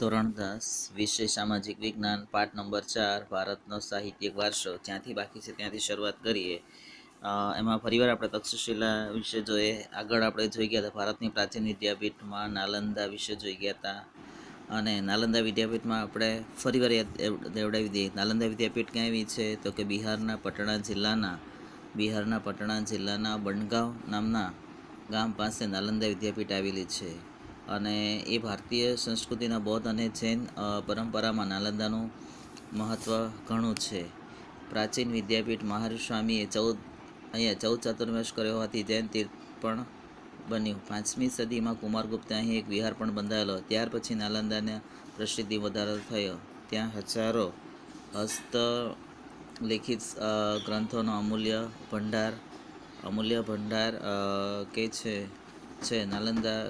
ધોરણ 10 વિષય સામાજિક વિજ્ઞાન પાઠ નંબર 4 ભારતનો સાહિત્યિક વારસો જ્યાંથી બાકી છે ત્યાંથી શરૂઆત કરીએ। એમાં ફરીવાર આપણે તક્ષશિલા વિશે જોઈએ। આગળ આપણે જોઈ ગયા હતા ભારતની પ્રાચીન વિદ્યાપીઠમાં નાલંદા વિશે જોઈ ગયા હતા અને નાલંદા વિદ્યાપીઠમાં આપણે ફરીવાર યાદ દેવડાવી દઈએ। નાલંદા વિદ્યાપીઠ ક્યાં આવી છે તો કે બિહારના પટણા જિલ્લાના બનગાંવ નામના ગામ પાસે નાલંદા વિદ્યાપીઠ આવેલી છે અને એ ભારતીય સંસ્કૃતિના બૌદ્ધ અને જૈન પરંપરામાં નાલંદાનું મહત્ત્વ ઘણું છે। પ્રાચીન વિદ્યાપીઠ મહાવીર સ્વામીએ 14 ચાતુર્માસ કર્યો હોવાથી જૈન તીર્થ પણ બન્યું। 5મી સદીમાં કુમારગુપ્તે અહીં એક વિહાર પણ બંધાવેલો। ત્યાર પછી નાલંદાને પ્રસિદ્ધિ વધારો થયો। ત્યાં હજારો હસ્તલિખિત ગ્રંથોનો અમૂલ્ય ભંડાર કે છે નાલંદા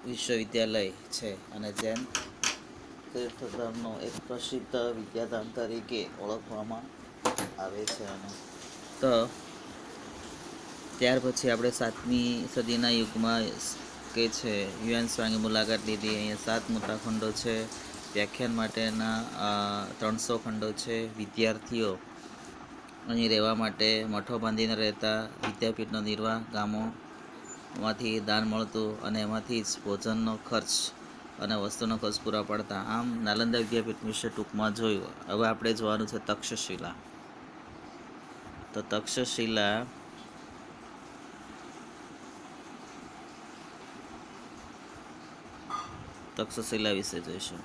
વિશ્વવિદ્યાલય છે અને જૈન તીર્થધામનો એક પ્રસિદ્ધ વિદ્યાધામ તરીકે ઓળખવામાં આવે છે। તો ત્યાર પછી આપણે 7મી સદીના યુગમાં કે છે યુએન સ્વાંગની મુલાકાત લીધી। અહીંયા 7 મોટા ખંડો છે। વ્યાખ્યાન માટેના 300 ખંડો છે। વિદ્યાર્થીઓ અહીં રહેવા માટે મઠો બાંધીને રહેતા। વિદ્યાપીઠનો નિર્વાહ ગામોમાંથી દાન મળતું અને એમાંથી જ ભોજનનો ખર્ચ અને વસ્તુનો ખર્ચ પૂરા પાડતા। આમ નાલંદા વિદ્યાપીઠ વિશે ટૂંકમાં જોયું। હવે આપણે જોવાનું છે તક્ષશિલા। તો તક્ષશિલા વિશે જોઈશું।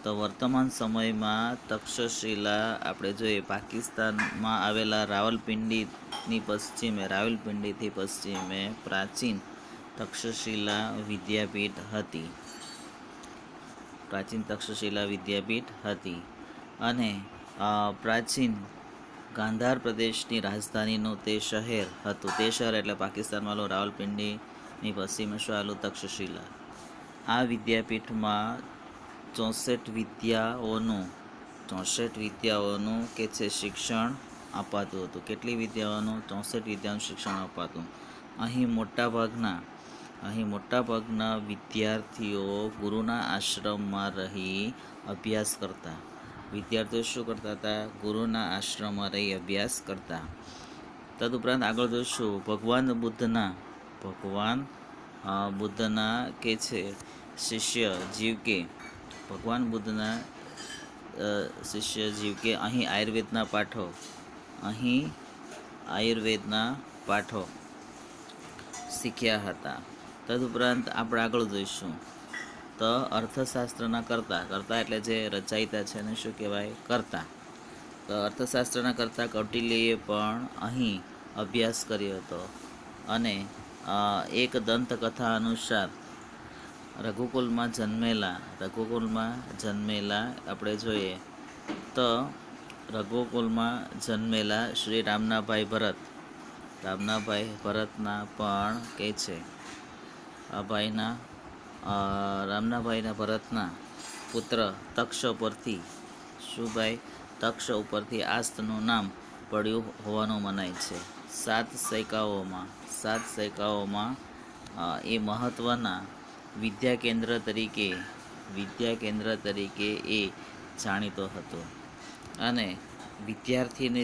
તો વર્તમાન સમયમાં તક્ષશિલા આપણે જોઈએ પાકિસ્તાનમાં આવેલા રાવલપિંડીથી પશ્ચિમે પ્રાચીન તક્ષશિલા વિદ્યાપીઠ હતી અને પ્રાચીન ગાંધાર પ્રદેશની રાજધાનીનું તે શહેર હતું। તે શહેર એટલે પાકિસ્તાનમાં રાવલપિંડીની પશ્ચિમે આવેલું તક્ષશિલા। આ વિદ્યાપીઠમાં 64 વિદ્યાઓનું કે છે શિક્ષણ અપાતું હતું। કેટલી વિદ્યાઓનું? 64 વિદ્યાઓનું શિક્ષણ અપાતું। અહીં મોટાભાગના વિદ્યાર્થીઓ ગુરુના આશ્રમમાં રહી અભ્યાસ કરતા। વિદ્યાર્થીઓ શું કરતા હતા? ગુરુના આશ્રમમાં રહી અભ્યાસ કરતા। તદુપરાંત આગળ જોઈશું ભગવાન બુદ્ધના કે છે શિષ્ય જીવકે અહીં આયુર્વેદના પાઠો શીખ્યા હતા। તદુપરાંત આપણે આગળ જોઈશું તો અર્થશાસ્ત્રના કર્તા એટલે જે રચયિતા છે એને શું કહેવાય? કર્તા। તો અર્થશાસ્ત્રના કર્તા કૌટિલ્યએ પણ અહીં અભ્યાસ કર્યો હતો અને એક દંતકથા અનુસાર રઘુકુલમાં જન્મેલા આપણે જોઈએ તો રઘુકુલમાં જન્મેલા શ્રી રામનાભાઈ ભરતના પણ કે છે ભરતના પુત્ર તક્ષ ઉપરથી આસ્તનું નામ પડ્યું હોવાનું મનાય છે। 7 સૈકાઓમાં એ મહત્ત્વના વિદ્યા કેન્દ્ર તરીકે એ જાણીતો હતો અને વિદ્યાર્થીને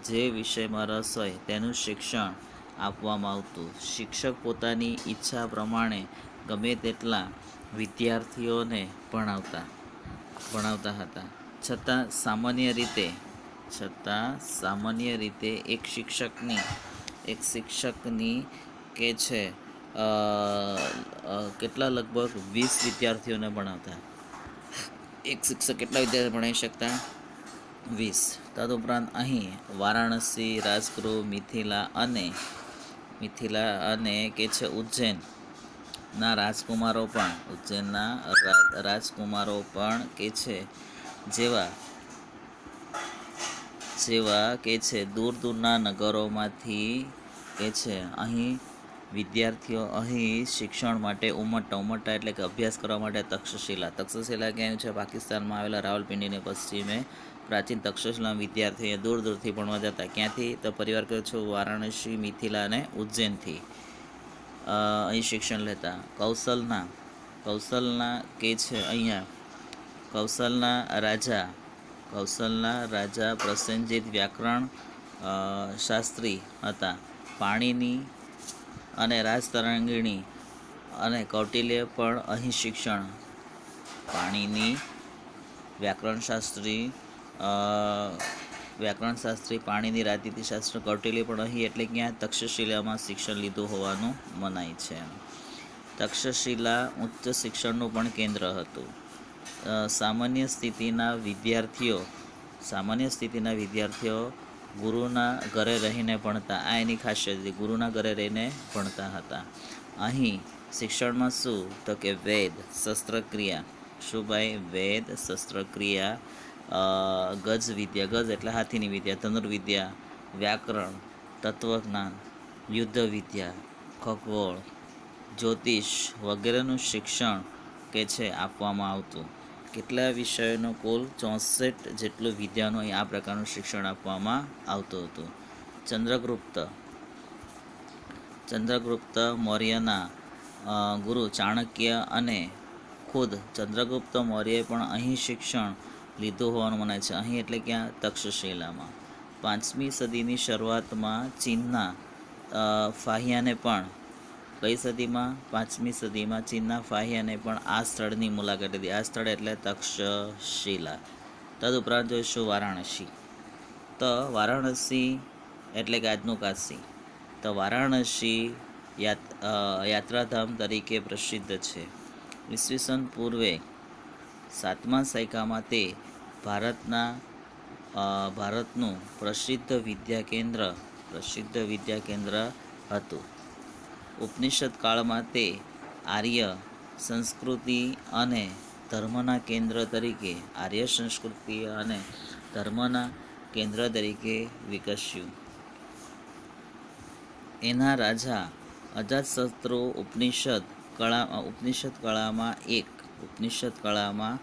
જે વિષયમાં રસ હોય તેનું શિક્ષણ આપવામાં આવતું। શિક્ષક પોતાની ઈચ્છા પ્રમાણે ગમે તેટલા વિદ્યાર્થીઓને ભણાવતા હતા। છતાં સામાન્ય રીતે એક શિક્ષકની કે છે કેટલા લગભગ 20 વિદ્યાર્થીઓને ભણાવતા। એક શિક્ષક કેટલા વિદ્યાર્થીઓ ભણાવી શકતા? 20। તદુપરાંત અહીં વારાણસી, રાજગૃહ, મિથિલા અને કે છે ઉજ્જૈનના રાજકુમારો પણ કે છે જેવા કે છે દૂરના નગરોમાંથી કે છે અહીં વિદ્યાર્થીઓ અહીં શિક્ષણ માટે ઉમટતા એટલે કે અભ્યાસ કરવા માટે તક્ષશિલા ક્યાં છે? પાકિસ્તાનમાં આવેલા રાવલપિંડીને પશ્ચિમે પ્રાચીન તક્ષશિલા વિદ્યાર્થીઓ દૂરથી ભણવા જતા। ક્યાંથી? તો પરિવાર કહ્યું છું વારાણસી, મિથિલા અને ઉજ્જૈનથી। અહીં શિક્ષણ લેતા. કૌશલના કે છે અહીંયા કૌશલના રાજા પ્રસેનજીત વ્યાકરણ શાસ્ત્રી હતા. પાણીની અને રાજતરંગીણી અને કૌટિલ્ય પણ અહીં શિક્ષણ. પાણીની વ્યાકરણશાસ્ત્રી પાણીની રાજનીતિશાસ્ત્ર કૌટિલ્ય પણ અહીં એટલે ક્યાં તક્ષશિલામાં શિક્ષણ લીધું હોવાનું મનાય છે. તક્ષશિલા ઉચ્ચ શિક્ષણનું પણ કેન્દ્ર હતું. સામાન્ય સ્થિતિના વિદ્યાર્થીઓ ગુરુના ઘરે રહીને ભણતા. આ એની ખાસિયત હતી, ગુરુના ઘરે રહીને ભણતા હતા. અહીં શિક્ષણમાં શું તો કે વેદ, શસ્ત્રક્રિયા. શું ભાઈ? વેદ, શસ્ત્રક્રિયા, ગજ વિદ્યા, ગજ એટલે હાથીની વિદ્યા, ધનુર્વિદ્યા, વ્યાકરણ, તત્વજ્ઞાન, યુદ્ધ વિદ્યા, ખગોળ, જ્યોતિષ વગેરેનું શિક્ષણ કે છે આપવામાં આવતું. કેટલા વિષયોનું કુલ 64 જેટલું વિદ્યાનું અહીં આ પ્રકારનું શિક્ષણ આપવામાં આવતું હતું. ચંદ્રગુપ્ત મૌર્યના ગુરુ ચાણક્ય અને ખુદ ચંદ્રગુપ્ત મૌર્યએ પણ અહીં શિક્ષણ લીધું હોવાનું મનાય છે. અહીં એટલે ક્યાં? તક્ષશિલામાં. 5મી સદીની શરૂઆતમાં ચીનના ફાહિયાને પણ કઈ સદીમાં? 5મી સદીમાં ચીનના ફાહિયાને પણ આ સ્થળની મુલાકાત લીધી. આ સ્થળ એટલે તક્ષશિલા. તદુપરાંત જોઈશું વારાણસી. તો વારાણસી એટલે કે આજનું કાશી. તો વારાણસી યાત્રાધામ તરીકે પ્રસિદ્ધ છે. ઈસવીસન પૂર્વે 7મા સૈકામાં તે ભારતનું પ્રસિદ્ધ વિદ્યા કેન્દ્ર હતું. ઉપનિષદ કાળમાં તે આર્ય સંસ્કૃતિ અને ધર્મના કેન્દ્ર તરીકે વિકસ્યું. એના રાજા અજાતશત્રુ ઉપનિષદ કળામાં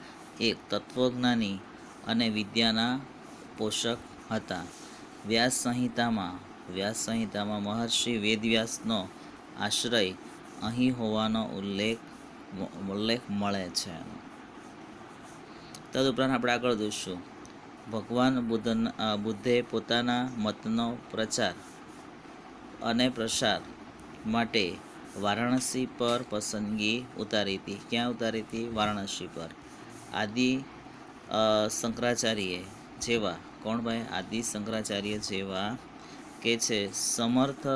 એક તત્વજ્ઞાની અને વિદ્યાના પોષક હતા. વ્યાસ સંહિતામાં મહર્ષિ વેદવ્યાસનો આશ્રય અહીં હોવાનો ઉલ્લેખ મળે છે. તદુપરાંત આપણે આગળ જોઈશું. ભગવાન બુદ્ધે પોતાના મતનો પ્રચાર અને પ્રસાર માટે વારાણસી પર પસંદગી ઉતારી હતી. ક્યાં ઉતારી હતી? વારાણસી પર. શંકરાચાર્ય જેવા કે છે સમર્થ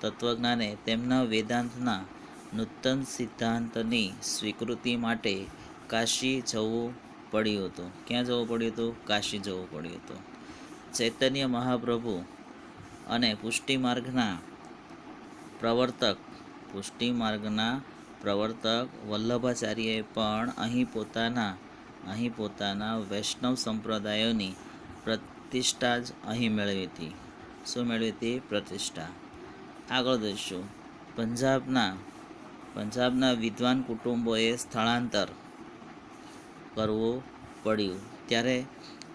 તત્વજ્ઞાને તેમના વેદાંતના નૂતન સિદ્ધાંતની સ્વીકૃતિ માટે કાશી જવું પડ્યું હતું. ક્યાં જવું પડ્યું હતું? કાશી જવું પડ્યું હતું. ચૈતન્ય મહાપ્રભુ અને પુષ્ટિ માર્ગના પ્રવર્તક વલ્લભાચાર્યએ પણ અહીં પોતાના વૈષ્ણવ સંપ્રદાયોની પ્રતિષ્ઠા જ અહીં મેળવી હતી. શું મેળવી હતી? પ્રતિષ્ઠા. આગળ જઈશું. પંજાબના વિદ્વાન કુટુંબોએ સ્થળાંતર કરવું પડ્યું ત્યારે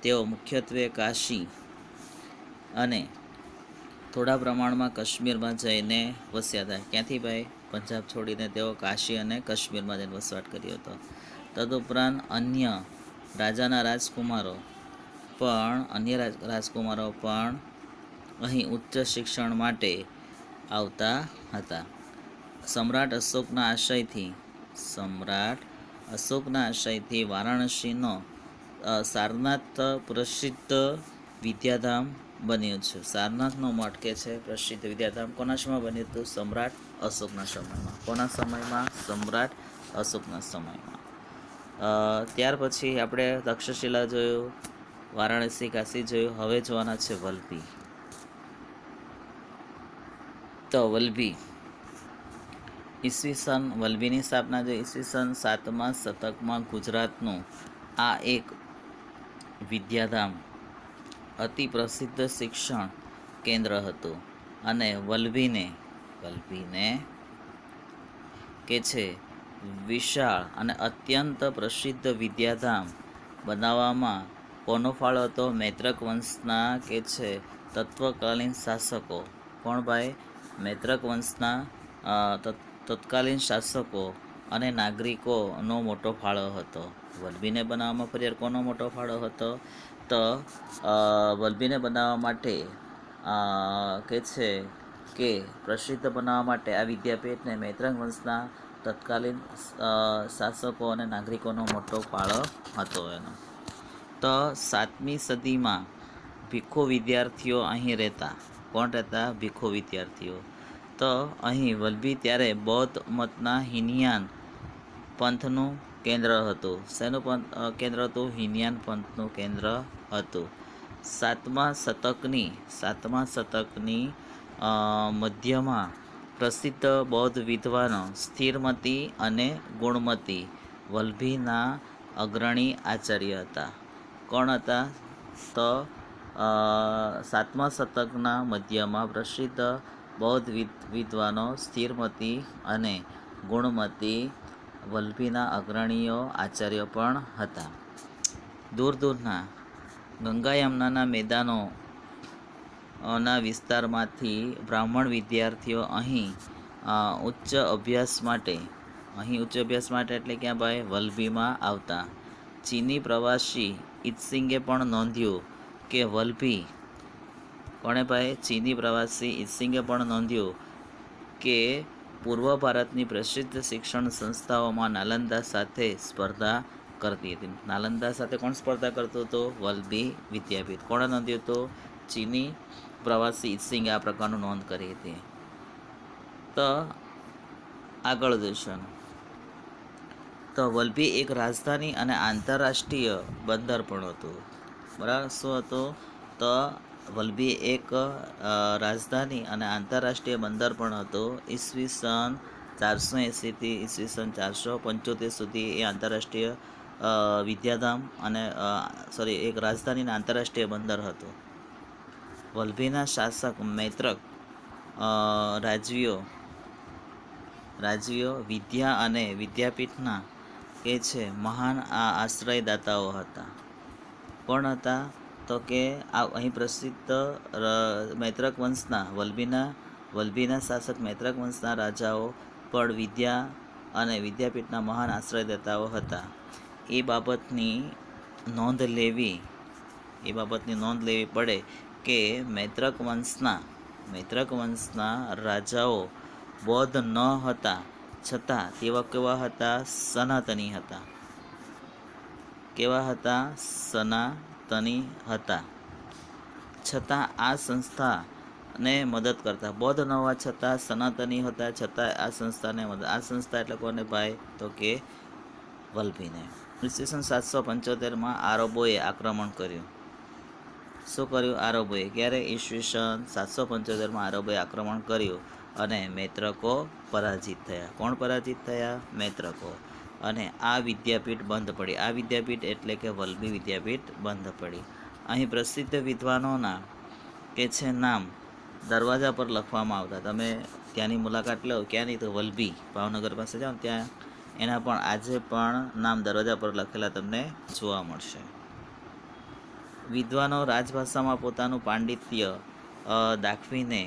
તેઓ મુખ્યત્વે કાશી અને થોડા પ્રમાણમાં કાશ્મીરમાં જઈને વસ્યા હતા. ક્યાંથી ભાઈ? પંજાબ છોડીને તેઓ કાશી અને કાશ્મીરમાં જઈને વસવાટ કર્યો હતો. તદુપરાંત અન્ય રાજકુમારો પણ અહીં ઉચ્ચ શિક્ષણ માટે આવતા હતા. સમ્રાટ અશોકના આશયથી વારાણસીનો સારનાથ પ્રસિદ્ધ વિદ્યાધામ બન્યું છે. સારનાથનો મઠ કે છે પ્રસિદ્ધ વિદ્યાધામ કોના સમયમાં બન્યું હતું? સમ્રાટ અશોકના સમયમાં. કોના સમયમાં? સમ્રાટ અશોકના સમયમાં. ત્યાર પછી આપણે તક્ષશિલા જોયું, વારાણસી, કાશી જોયું. હવે જોવાના છે વલભી. તો વલભીની સ્થાપના ઈસવીસન 7મા શતકમાં ગુજરાતનું આ એક વિદ્યાધામ અતિ પ્રસિદ્ધ શિક્ષણ કેન્દ્ર હતું અને વલભીને કે છે વિશાળ અને અત્યંત પ્રસિદ્ધ વિદ્યાધામ બનાવવામાં કોનો ફાળો હતો? મૈત્રક વંશના કે છે તત્વકાલીન શાસકો. કોણ ભાઈ? મૈત્રક વંશના તત્કાલીન શાસકો અને નાગરિકોનો મોટો ફાળો હતો. વલભીને બનાવવામાં ફરી કોનો મોટો ફાળો હતો? તો વલભીને બનાવવા માટે કે છે કે પ્રસિદ્ધ બનાવવા માટે આ વિદ્યાપીઠને મૈત્રક વંશના તત્કાલીન શાસકો અને નાગરિકોનો મોટો ફાળો હતો એનો. તો 7મી સદીમાં ભિખ્ખુ વિદ્યાર્થીઓ અહીં રહેતા. કોણ રહેતા? ભિખ્ખુ વિદ્યાર્થીઓ. તો અહીં વલભી ત્યારે બૌદ્ધ મતના હીનયાન પંથનું કેન્દ્ર હતું. શેનું કેન્દ્ર હતું? હીનયાન પંથનું કેન્દ્ર હતું. 7મા શતકની મધ્યમાં પ્રસિદ્ધ બૌદ્ધ વિદ્વાનો સ્થિરમતી અને ગુણમતી વલભીના અગ્રણી આચાર્ય હતા. કોણ હતા? તો 7મા શતકના મધ્યમાં પ્રસિદ્ધ બૌદ્ધ વિદ્વાનો સ્થિરમતી અને ગુણમતી વલભીના અગ્રણીઓ આચાર્ય પણ હતા. દૂર દૂરના ગંગા યમુનાના મેદાનોના વિસ્તારમાંથી બ્રાહ્મણ વિદ્યાર્થીઓ અહીં ઉચ્ચ અભ્યાસ માટે એટલે ક્યાં ભાઈ? વલભીમાં આવતા. ચીની પ્રવાસી ઈત્સિંગે પણ નોંધ્યું કે વલભી કોણે ભાઈ? ચીની પ્રવાસી ઈત્સિંગે પણ નોંધ્યું કે પૂર્વ ભારતની પ્રસિદ્ધ શિક્ષણ સંસ્થાઓમાં નાલંદા સાથે સ્પર્ધા કરતી હતી. નાલંદા સાથે કોણ સ્પર્ધા કરતું હતું? વલભી વિદ્યાપીઠ. કોણે નોંધ્યું હતું? ચીની પ્રવાસી ઈત્સિંગે આ પ્રકારનું નોંધ કરી હતી. તો આગળ જોઈશું. તો વલભી એક રાજધાની અને આંતરરાષ્ટ્રીય બંદર પણ હતું. બરાબર, શું હતું? તો વલભી એક રાજધાની અને આંતરરાષ્ટ્રીય બંદર પણ હતું. ઈસવીસન 480થી ઈસવીસન 475 સુધી એ આંતરરાષ્ટ્રીય વિદ્યાધામ અને એક રાજધાની અને આંતરરાષ્ટ્રીય બંદર હતું. વલભીના શાસક મૈત્રક રાજવીઓ વિદ્યા અને વિદ્યાપીઠના કે છે મહાન આશ્રયદાતાઓ હતા. કોણ હતા? તો કે અહીં પ્રસિદ્ધ મૈત્રક વંશના વલભીના શાસક મૈત્રક વંશના રાજાઓ પણ વિદ્યા અને વિદ્યાપીઠના મહાન આશ્રયદાતાઓ હતા. એ બાબતની નોંધ લેવી પડે કે મૈત્રક વંશના રાજાઓ બૌદ્ધ ન હતા છતાં તેઓ કેવા હતા? સનાતની હતા. કેવા હતા? સનાતની હતા. છતાં આ સંસ્થાને મદદ કરતા. બૌદ્ધ ન હોવા છતાં સનાતની હતા, છતાં આ સંસ્થાને મદદ. આ સંસ્થા એટલે કોને ભાઈ? તો કે વલભીને. ઈસવીસન 775માં આરબોએ આક્રમણ કર્યું. શું કર્યું? આરબોએ. ક્યારે? ઈસવીસન 775માં આરબોએ આક્રમણ કર્યું અને મૈત્રકો પરાજિત થયા. કોણ પરાજિત થયા? મૈત્રકો. અને આ વિદ્યાપીઠ બંધ પડી. આ વિદ્યાપીઠ એટલે કે વલભી વિદ્યાપીઠ બંધ પડી. અહીં પ્રસિદ્ધ વિદ્વાનોના કે છે નામ દરવાજા પર લખવામાં આવતા. તમે ત્યાંની મુલાકાત લો. ક્યાંની? તો વલભી, ભાવનગર પાસે જાઓ ત્યાં એના પણ આજે પણ નામ દરવાજા પર લખેલા તમને જોવા મળશે. વિદ્વાનો રાજભાષામાં પોતાનું પાંડિત્ય દાખવીને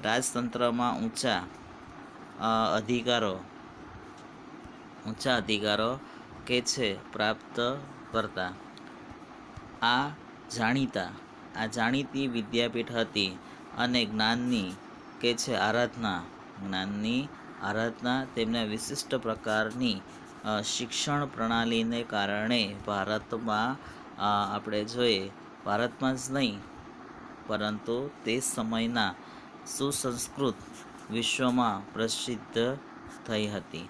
રાજતંત્રમાં ઊંચા અધિકારો કે છે પ્રાપ્ત કરતા. આ જાણીતી વિદ્યાપીઠ હતી અને જ્ઞાનની કે છે આરાધના તેમના વિશિષ્ટ પ્રકારની શિક્ષણ પ્રણાલીને કારણે ભારતમાં આપણે જોઈએ, ભારતમાં જ નહીં પરંતુ તે સમયના સુસંસ્કૃત વિશ્વમાં પ્રસિદ્ધ થઈ હતી.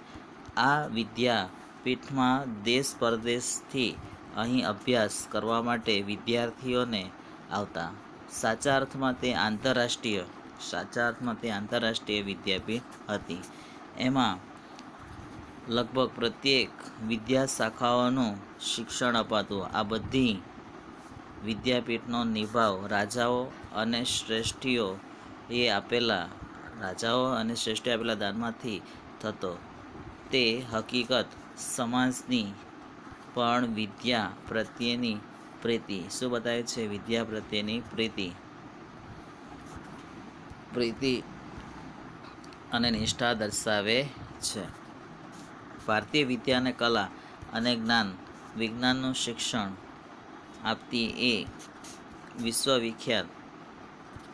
આ વિદ્યાપીઠમાં દેશ પરદેશથી અહીં અભ્યાસ કરવા માટે વિદ્યાર્થીઓને આવતા. સાચા અર્થમાં તે આંતરરાષ્ટ્રીય વિદ્યાપીઠ હતી. એમાં લગભગ પ્રત્યેક વિદ્યા શાખાઓનું શિક્ષણ અપાતું. આ બધી વિદ્યાપીઠનો નિભાવ રાજાઓ અને શ્રેષ્ઠીઓએ આપેલા દાનમાંથી થતો. તે હકીકત સમાજની પણ વિદ્યા પ્રત્યેની પ્રીતિ. શું બતાવે છે? વિદ્યા પ્રત્યેની પ્રીતિ અને નિષ્ઠા દર્શાવે છે. ભારતીય વિદ્યા અને કલા અને વિજ્ઞાનનું શિક્ષણ આપતી એ વિશ્વવિખ્યાત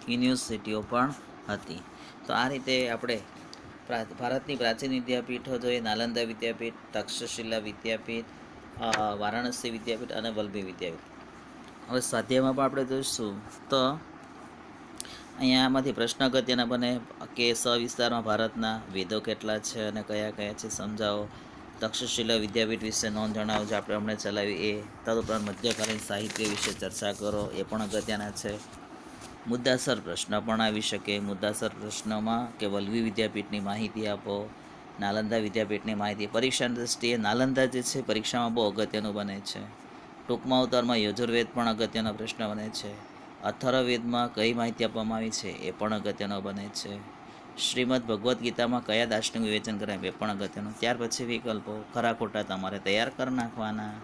યુનિવર્સિટીઓ પણ હતી. તો આ રીતે આપણે ભારતની પ્રાચીન વિદ્યાપીઠો જોઈએ: નાલંદા વિદ્યાપીઠ, તક્ષશિલા વિદ્યાપીઠ, વારાણસી વિદ્યાપીઠ અને વલ્લભી વિદ્યાપીઠ. હવે સ્વાધ્યાયમાં પણ આપણે જોઈશું તો અહીંયા આમાંથી પ્રશ્ન અગત્યના બને કે સવિસ્તારમાં ભારતના વેદો કેટલા છે અને કયા કયા છે સમજાવો. તક્ષશિલા વિદ્યાપીઠ વિશે નોંધ જણાવજો, આપણે હમણાં ચલાવી એ. તદુપરાંત મધ્યકાલીન સાહિત્ય વિશે ચર્ચા કરો, એ પણ અગત્યના છે. મુદ્દાસર પ્રશ્ન પણ આવી શકે. મુદ્દાસર પ્રશ્નમાં કે વલ્લભી વિદ્યાપીઠની માહિતી આપો, નાલંદા વિદ્યાપીઠની માહિતી. પરીક્ષાની દૃષ્ટિએ નાલંદા જે છે પરીક્ષામાં બહુ અગત્યનું બને છે. ટૂંકમાં ઉત્તરમાં યજુર્વેદ પણ અગત્યનો પ્રશ્ન બને છે. અથર્વવેદમાં કઈ માહિતી આપવામાં આવી છે એ પણ અગત્યનો બને છે. શ્રીમદ ભગવદ્ ગીતામાં કયા દાર્શનિક વિવેચન કરાય એ પણ અગત્યનું. ત્યાર પછી વિકલ્પો ખરા ખોટા તમારે તૈયાર કરી નાખવાના.